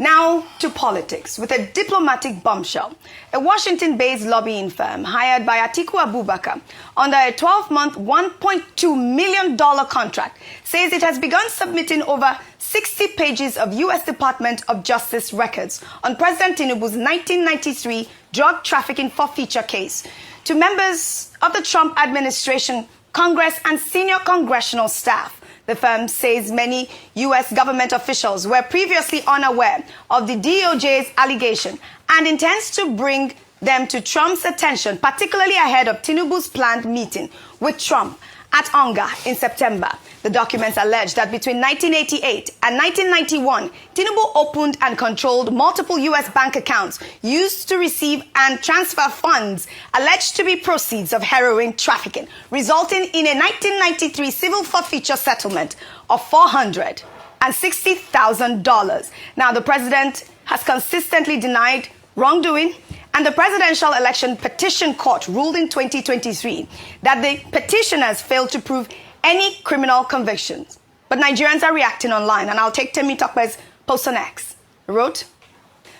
Now to politics, with a diplomatic bombshell. A Washington-based lobbying firm hired by Atiku Abubakar under a 12-month, $1.2 million contract says it has begun submitting over 60 pages of U.S. Department of Justice records on President Tinubu's 1993 drug trafficking forfeiture case to members of the Trump administration, Congress, and senior congressional staff. The firm says many U.S. government officials were previously unaware of the DOJ's allegation and intends to bring them to Trump's attention, particularly ahead of Tinubu's planned meeting with Trump at Onga in September. The documents allege that between 1988 and 1991, Tinubu opened and controlled multiple U.S. bank accounts used to receive and transfer funds alleged to be proceeds of heroin trafficking, resulting in a 1993 civil forfeiture settlement of $460,000. Now, the president has consistently denied wrongdoing, and the Presidential Election Petition Court ruled in 2023 that the petitioners failed to prove any criminal convictions. But Nigerians are reacting online, and I'll take Temi Tokpe's post on X. He wrote,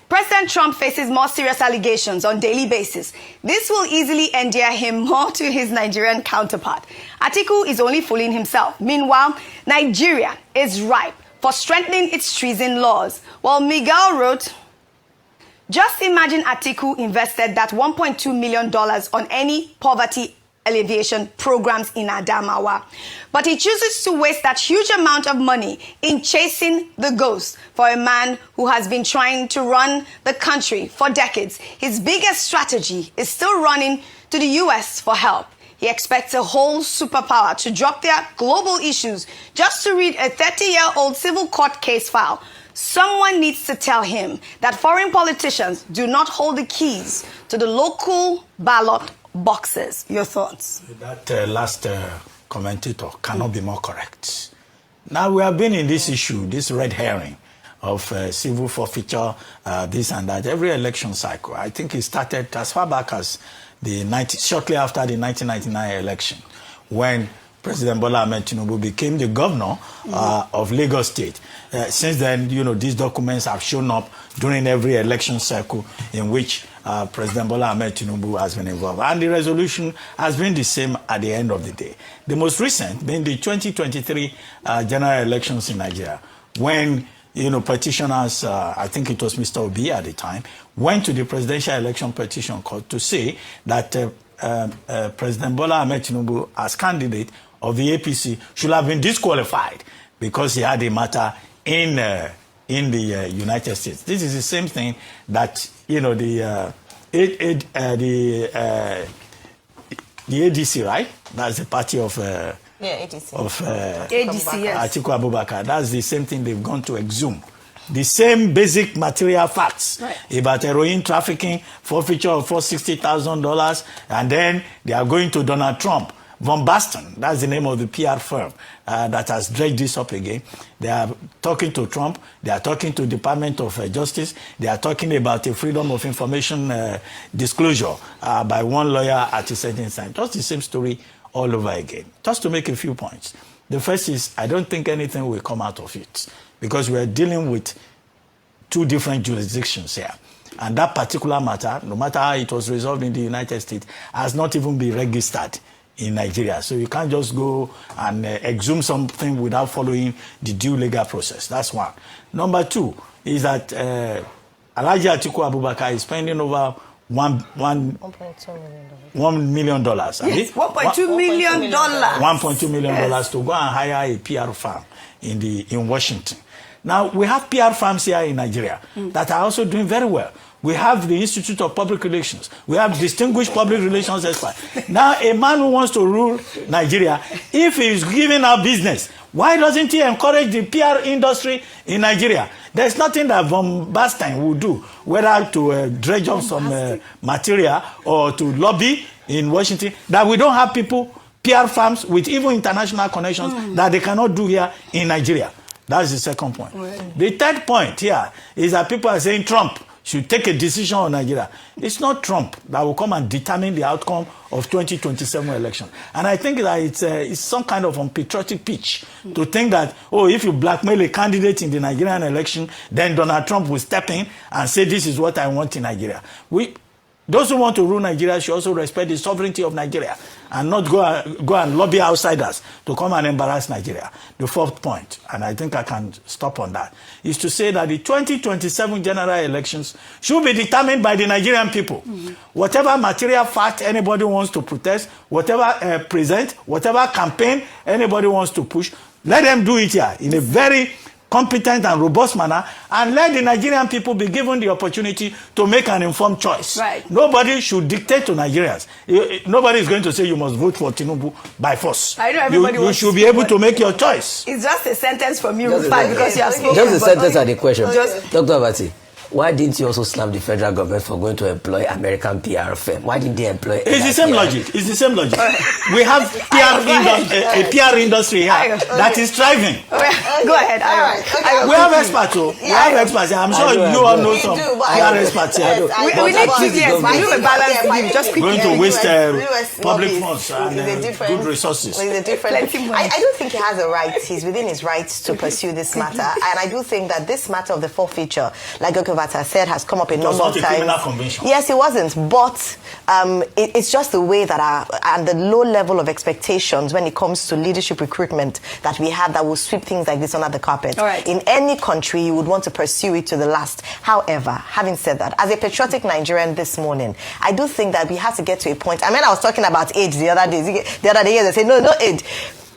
President Trump faces more serious allegations on a daily basis. This will easily endear him more to his Nigerian counterpart. Atiku is only fooling himself. Meanwhile, Nigeria is ripe for strengthening its treason laws. While Miguel wrote, just imagine Atiku invested that $1.2 million on any poverty alleviation programs in Adamawa. But he chooses to waste that huge amount of money in chasing the ghost for a man who has been trying to run the country for decades. His biggest strategy is still running to the US for help. He expects a whole superpower to drop their global issues just to read a 30-year-old civil court case file. Someone needs to tell him that foreign politicians do not hold the keys to the local ballot boxes. Your thoughts? That last commentator cannot be more correct. Now, we have been in this issue, this red herring of civil forfeiture, this and that, every election cycle. I think it started as far back as shortly after the 1999 election, when President Bola Tinubu became the governor of Lagos State. Since then, these documents have shown up during every election cycle in which President Bola Tinubu has been involved. And the resolution has been the same at the end of the day. The most recent being the 2023 general elections in Nigeria, when petitioners, I think it was Mr. Obi at the time, went to the Presidential Election Petition Court to say that President Bola Tinubu, as candidate of the APC, should have been disqualified because he had a matter in the United States. This is the same thing that the ADC, right? That's the party of ADC. ADC, yes. Atiku Abubakar. That's the same thing they've gone to exhume. The same basic material facts about heroin trafficking, forfeiture of $460,000, and then they are going to Donald Trump. Von Basten, that's the name of the PR firm that has dragged this up again. They are talking to Trump. They are talking to Department of Justice. They are talking about a freedom of information disclosure by one lawyer at a certain time. Just the same story all over again. Just to make a few points. The first is, I don't think anything will come out of it, because we are dealing with two different jurisdictions here. And that particular matter, no matter how it was resolved in the United States, has not even been registered in Nigeria. So you can't just go and exhume something without following the due legal process. That's one. Number two is that Alhaji Atiku Abubakar is spending over $1 million. Yes, $1.2 million. $1.2 million to go and hire a PR firm in Washington. Now, we have PR firms here in Nigeria that are also doing very well. We have the Institute of Public Relations. We have distinguished public relations experts. Now, a man who wants to rule Nigeria, if he is giving out business, why doesn't he encourage the PR industry in Nigeria? There's nothing that Von Basten will do, whether to dredge up some material or to lobby in Washington, that we don't have people, PR firms with even international connections that they cannot do here in Nigeria. That's the second point. The third point here is that people are saying Trump should take a decision on Nigeria, it's not Trump that will come and determine the outcome of 2027 election. And I think that it's some kind of unpatriotic pitch to think that, oh, if you blackmail a candidate in the Nigerian election, then Donald Trump will step in and say, this is what I want in Nigeria. Those who want to rule Nigeria should also respect the sovereignty of Nigeria and not go and lobby outsiders to come and embarrass Nigeria. The fourth point, and I think I can stop on that, is to say that the 2027 general elections should be determined by the Nigerian people. Whatever material fact anybody wants to protest, whatever present, whatever campaign anybody wants to push, let them do it here in a very competent and robust manner, and let the Nigerian people be given the opportunity to make an informed choice. Right. Nobody should dictate to Nigerians. Nobody is going to say you must vote for Tinubu by force. I know everybody you should be able to make your choice. It's just a sentence from you, Rufai, because you have spoken. Just a sentence and a question. Just, Dr. Abati, why didn't you also slam the federal government for going to employ American PR firm? Why didn't they employ? It's the same logic. It's the same logic. We have a PR industry here that is thriving. Go ahead. We have experts. We have experts. I'm sure you all know some PR experts here. We need to do a balance review. Just quickly. Going to waste public funds and good resources. I do think he has a right. He's within his rights to pursue this matter, and I do think that this matter of the forfeiture, like Dr. I said, has come up a number of times. Criminal convention. Yes, it wasn't, but it's just the way that and the low level of expectations when it comes to leadership recruitment that we have that will sweep things like this under the carpet. All right. In any country, you would want to pursue it to the last. However, having said that, as a patriotic Nigerian this morning, I do think that we have to get to a point. I mean, I was talking about aid the other day. They said, no aid.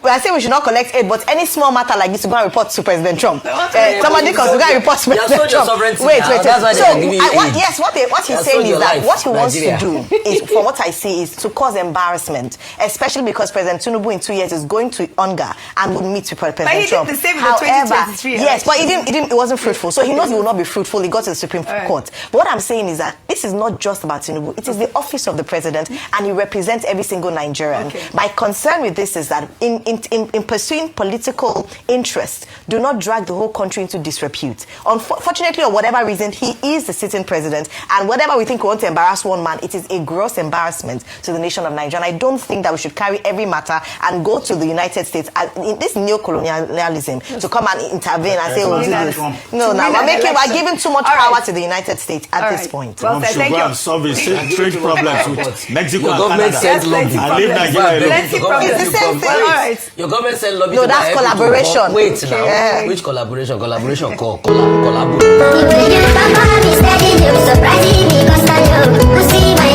I say we should not collect aid, but any small matter like this, to go and report to President Trump. Somebody comes to go and report to President Trump. Wait. So, what he's saying is that what he wants to do is, from what I see, is to cause embarrassment, especially because President Tinubu in 2 years is going to UNGA and would meet with President Trump. But he did the same in the 2023 yes, but it wasn't fruitful. So he knows he will not be fruitful. He got to the Supreme Court. But what I'm saying is that this is not just about Tinubu. It is the office of the president, and he represents every single Nigerian. Okay. My concern with this is that in pursuing political interest, do not drag the whole country into disrepute. Unfortunately, or whatever reason, he is the sitting president, and whatever we think we want to embarrass one man, it is a gross embarrassment to the nation of Nigeria. And I don't think that we should carry every matter and go to the United States in this neo-colonialism to come and intervene and say, oh, do this. No, we're giving too much power to the United States at this point. Well, Trump should go and solve his trade problems with Mexico and government Canada. And leave Nigeria alone. It's the same thing. All right. Your government said lobby. No, that's collaboration. Wait now. Which collaboration? Collaboration call. Collabo. Surprising me, 'cause I know, see my